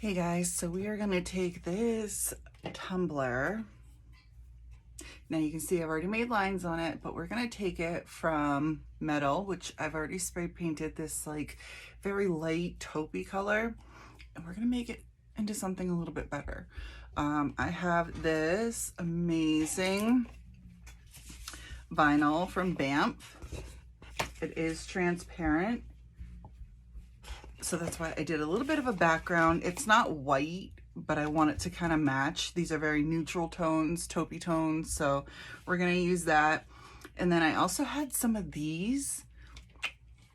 Hey guys, so we are going to take this tumbler. Now you can see I've already made lines on it, but we're going to take it from metal, which I've already spray painted this like very light taupey color, and we're going to make it into something a little bit better. I have this amazing vinyl from Banff. It is transparent, so that's why I did a little bit of a background. It's not white, but I want it to kind of match. These are very neutral tones, taupey tones, so we're gonna use that. And then I also had some of these.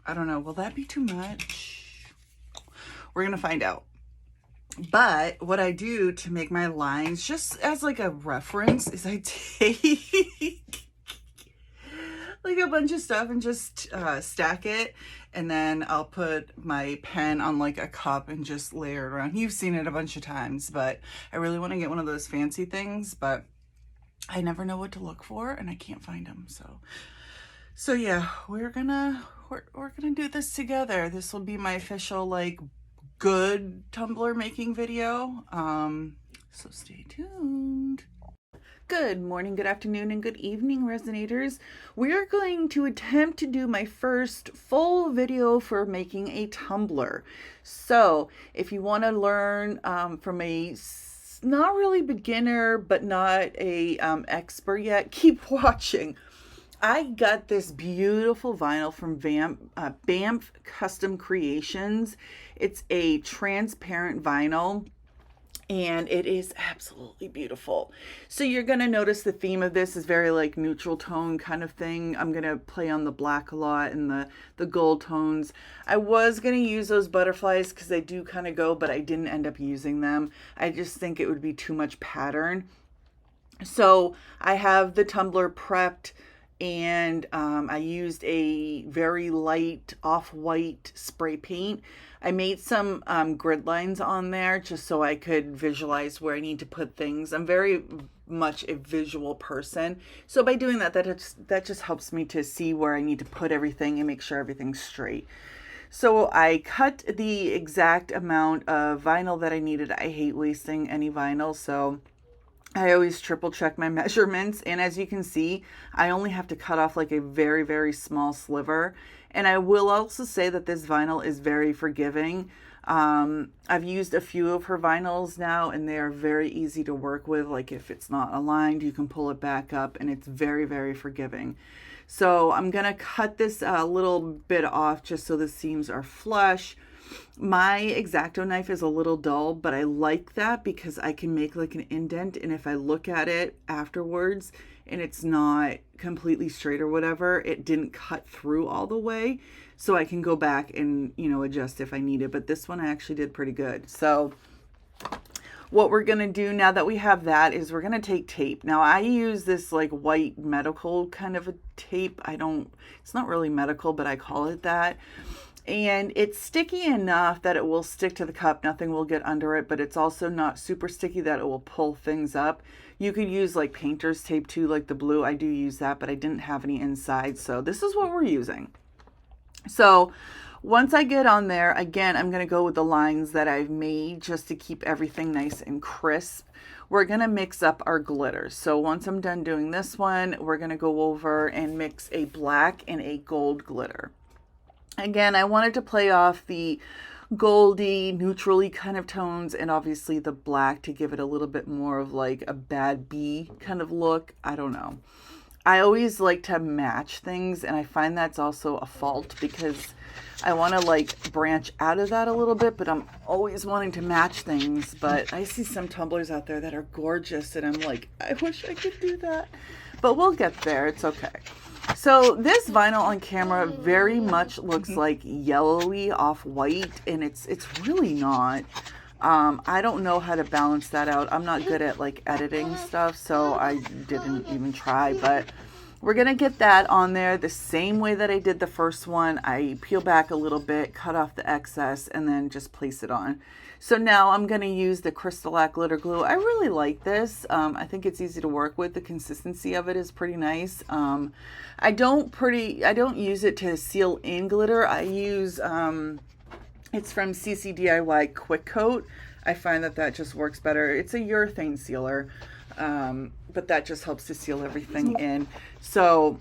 I don't know, will that be too much? We're gonna find out. But what I do to make my lines, just as like a reference, is I take like a bunch of stuff and just stack it, and then I'll put my pen on like a cup and just layer it around. You've seen it a bunch of times, but I really want to get one of those fancy things, but I never know what to look for and I can't find them. So yeah, we're gonna do this together. This will be my official like good tumbler making video. So stay tuned. Good morning, good afternoon, and good evening, Resinators. We are going to attempt to do my first full video for making a tumbler. So if you want to learn from a not really beginner, but not a expert yet, keep watching. I got this beautiful vinyl from Banff Custom Creations. It's a transparent vinyl, and it is absolutely beautiful. So you're going to notice the theme of this is very like neutral tone kind of thing. I'm going to play on the black a lot and the gold tones. I was going to use those butterflies because they do kind of go, but I didn't end up using them. I just think it would be too much pattern. So I have the tumbler prepped, and I used a very light off-white spray paint. I made some grid lines on there just so I could visualize where I need to put things. I'm very much a visual person, so by doing that, that just helps me to see where I need to put everything and make sure everything's straight. So I cut the exact amount of vinyl that I needed. I hate wasting any vinyl, so I always triple check my measurements, and as you can see, I only have to cut off like a very, very small sliver. And I will also say that this vinyl is very forgiving. I've used a few of her vinyls now, and they are very easy to work with. Like if it's not aligned, you can pull it back up, and it's very, very forgiving. So I'm gonna cut this a little bit off just so the seams are flush. My X-Acto knife is a little dull, but I like that because I can make like an indent, and if I look at it afterwards and it's not completely straight or whatever, it didn't cut through all the way, so I can go back and, you know, adjust if I need it. But this one I actually did pretty good. So what we're gonna do now that we have that is we're gonna take tape. Now I use this like white medical kind of a tape. It's not really medical, but I call it that. And it's sticky enough that it will stick to the cup. Nothing will get under it, but it's also not super sticky that it will pull things up. You could use like painter's tape too, like the blue. I do use that, but I didn't have any inside. So this is what we're using. So once I get on there, again, I'm going to go with the lines that I've made just to keep everything nice and crisp. We're going to mix up our glitters. So once I'm done doing this one, we're going to go over and mix a black and a gold glitter. Again, I wanted to play off the goldy, neutrally kind of tones, and obviously the black to give it a little bit more of like a bad bee kind of look. I don't know. I always like to match things, and I find that's also a fault because I want to like branch out of that a little bit, but I'm always wanting to match things. But I see some tumblers out there that are gorgeous, and I'm like, I wish I could do that. But we'll get there. It's okay. So this vinyl on camera very much looks like yellowy off-white, and it's really not. I don't know how to balance that out. I'm not good at like editing stuff, so I didn't even try, but we're gonna get that on there the same way that I did the first one. I peel back a little bit, cut off the excess, and then just place it on. So now I'm going to use the Crystalac glitter glue. I really like this. I think it's easy to work with. The consistency of it is pretty nice. I don't use it to seal in glitter. I use it's from CC DIY Quick Coat. I find that that just works better. It's a urethane sealer, but that just helps to seal everything in. So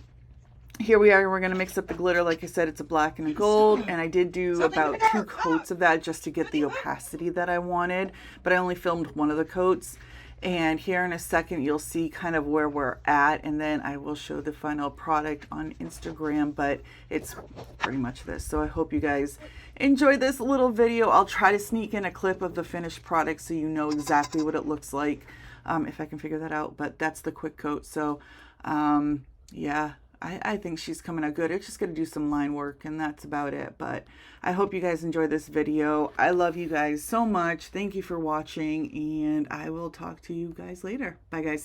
here we are. We're going to mix up the glitter. Like I said, it's a black and a gold, and I did do about 2 coats of that just to get the opacity that I wanted, but I only filmed one of the coats. And here in a second, you'll see kind of where we're at, and then I will show the final product on Instagram, but it's pretty much this. So I hope you guys enjoy this little video. I'll try to sneak in a clip of the finished product so you know exactly what it looks like, if I can figure that out, but that's the quick coat. So yeah, I think she's coming out good. It's just going to do some line work, and that's about it. But I hope you guys enjoy this video. I love you guys so much. Thank you for watching, and I will talk to you guys later. Bye, guys.